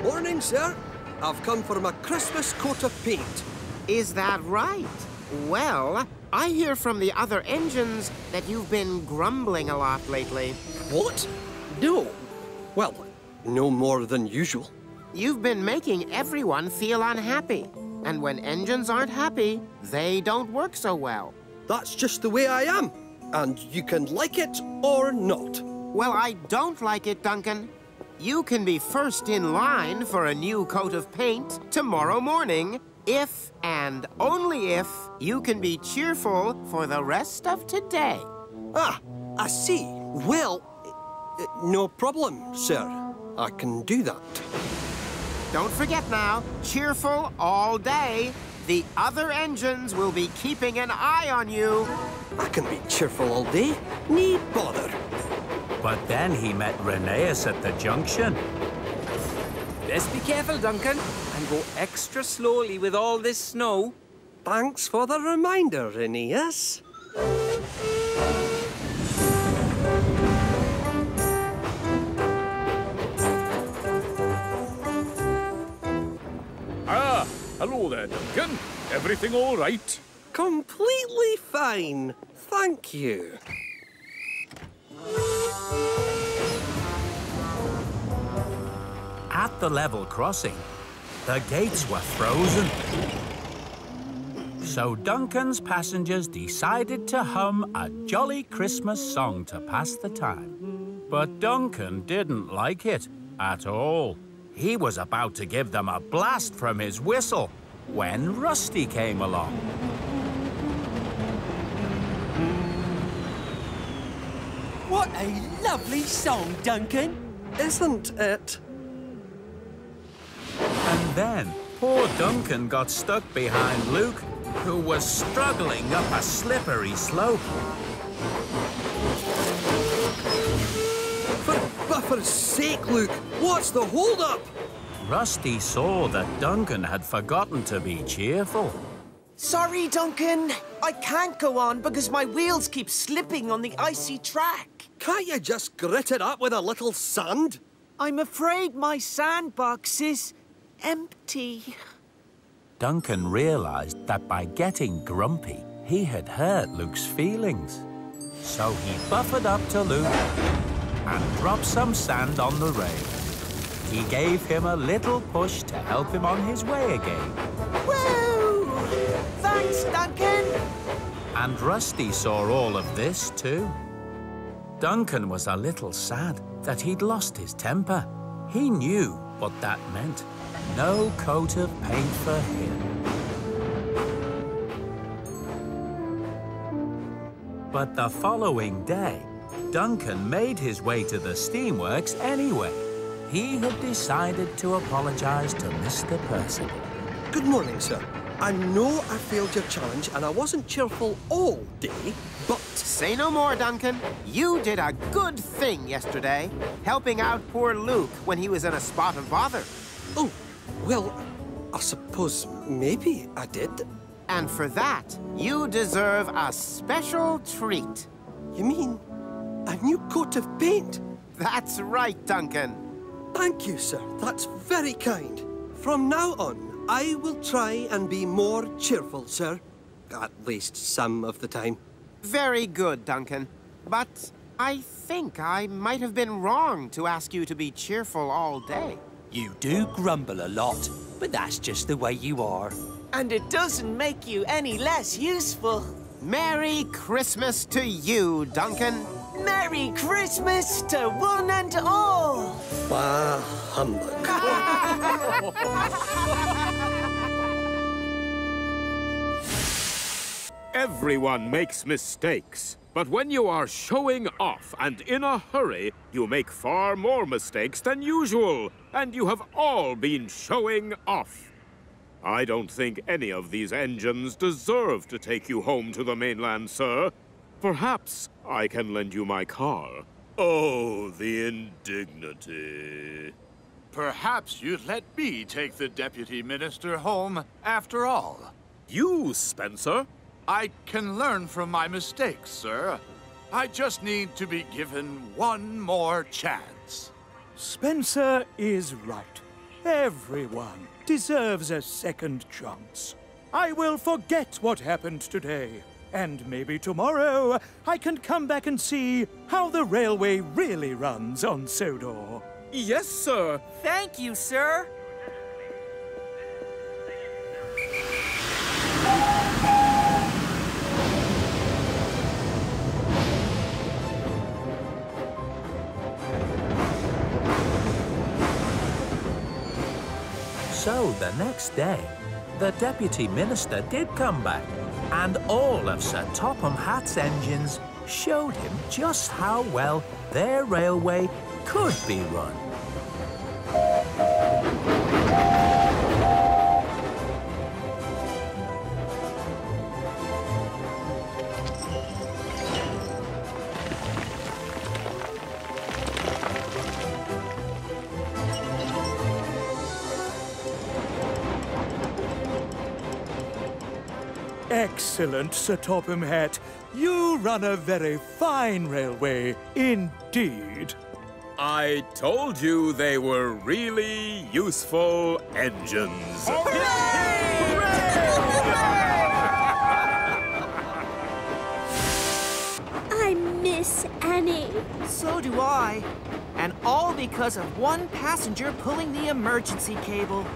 Morning, sir. I've come for my Christmas coat of paint. Is that right? Well, I hear from the other engines that you've been grumbling a lot lately. What? No. Well, no more than usual. You've been making everyone feel unhappy. And when engines aren't happy, they don't work so well. That's just the way I am. And you can like it or not. Well, I don't like it, Duncan. You can be first in line for a new coat of paint tomorrow morning if and only if you can be cheerful for the rest of today. Ah, I see. Well, no problem, sir. I can do that. Don't forget now, cheerful all day. The other engines will be keeping an eye on you. I can be cheerful all day. Need bother. But then he met Rheneas at the junction. Best be careful, Duncan, and go extra slowly with all this snow. Thanks for the reminder, Rheneas. Ah, hello there, Duncan. Everything all right? Completely fine. Thank you. At the level crossing, the gates were frozen. So Duncan's passengers decided to hum a jolly Christmas song to pass the time. But Duncan didn't like it at all. He was about to give them a blast from his whistle when Rusty came along. What a lovely song, Duncan. Isn't it? And then poor Duncan got stuck behind Luke, who was struggling up a slippery slope. For buffer's sake, Luke, what's the hold-up? Rusty saw that Duncan had forgotten to be cheerful. Sorry, Duncan. I can't go on because my wheels keep slipping on the icy track. Can't you just grit it up with a little sand? I'm afraid my sandbox is empty. Duncan realized that by getting grumpy, he had hurt Luke's feelings. So he buffered up to Luke and dropped some sand on the rail. He gave him a little push to help him on his way again. Woo! Thanks, Duncan. And Rusty saw all of this too. Duncan was a little sad that he'd lost his temper. He knew what that meant. No coat of paint for him. But the following day, Duncan made his way to the steamworks anyway. He had decided to apologize to Mr. Percival. Good morning, sir. I know I failed your challenge and I wasn't cheerful all day, but... Say no more, Duncan. You did a good thing yesterday, helping out poor Luke when he was in a spot of bother. Oh, well, I suppose maybe I did. And for that, you deserve a special treat. You mean a new coat of paint? That's right, Duncan. Thank you, sir. That's very kind. From now on, I will try and be more cheerful, sir. At least some of the time. Very good, Duncan. But I think I might have been wrong to ask you to be cheerful all day. You do grumble a lot, but that's just the way you are. And it doesn't make you any less useful. Merry Christmas to you, Duncan. Merry Christmas to one and all. Bah, humbug. Everyone makes mistakes, but when you are showing off and in a hurry, you make far more mistakes than usual, and you have all been showing off. I don't think any of these engines deserve to take you home to the mainland, sir. Perhaps I can lend you my car. Oh, the indignity. Perhaps you'd let me take the Deputy Minister home after all. You, Spencer? I can learn from my mistakes, sir. I just need to be given one more chance. Spencer is right. Everyone deserves a second chance. I will forget what happened today. And maybe tomorrow I can come back and see how the railway really runs on Sodor. Yes, sir. Thank you, sir. So the next day, the Deputy Minister did come back, and all of Sir Topham Hatt's engines showed him just how well their railway could be run. Excellent, Sir Topham Hatt. You run a very fine railway indeed. I told you they were really useful engines. I miss Annie. So do I. And all because of one passenger pulling the emergency cable.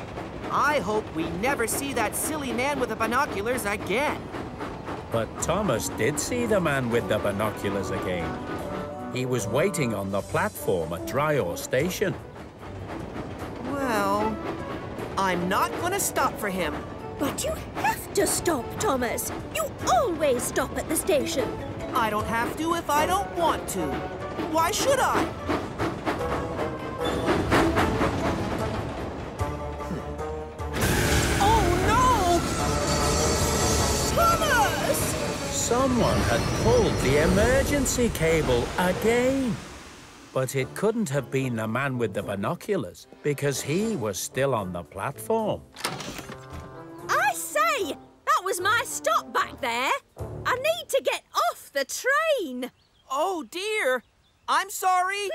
I hope we never see that silly man with the binoculars again. But Thomas did see the man with the binoculars again. He was waiting on the platform at Dryor Station. Well, I'm not gonna stop for him. But you have to stop, Thomas. You always stop at the station. I don't have to if I don't want to. Why should I? Someone had pulled the emergency cable again. But it couldn't have been the man with the binoculars because he was still on the platform. I say, that was my stop back there. I need to get off the train. Oh, dear. I'm sorry.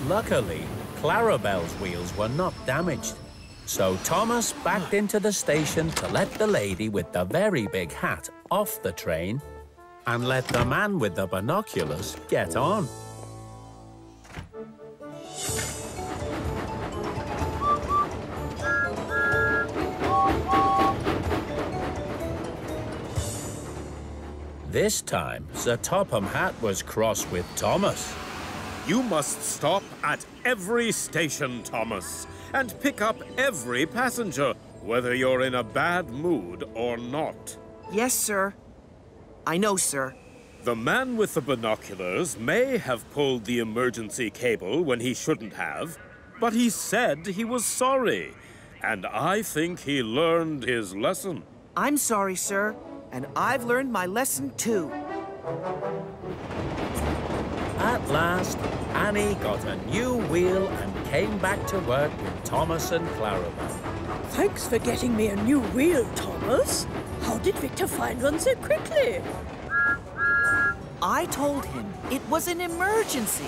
Luckily, Clarabelle's wheels were not damaged. So Thomas backed into the station to let the lady with the very big hat off the train and let the man with the binoculars get on. This time, Sir Topham Hatt was cross with Thomas. You must stop at every station, Thomas, and pick up every passenger, whether you're in a bad mood or not. Yes, sir. I know, sir. The man with the binoculars may have pulled the emergency cable when he shouldn't have, but he said he was sorry, and I think he learned his lesson. I'm sorry, sir, and I've learned my lesson, too. At last, Annie got a new wheel and came back to work with Thomas and Clarabelle. Thanks for getting me a new wheel, Thomas. How did Victor find one so quickly? I told him it was an emergency.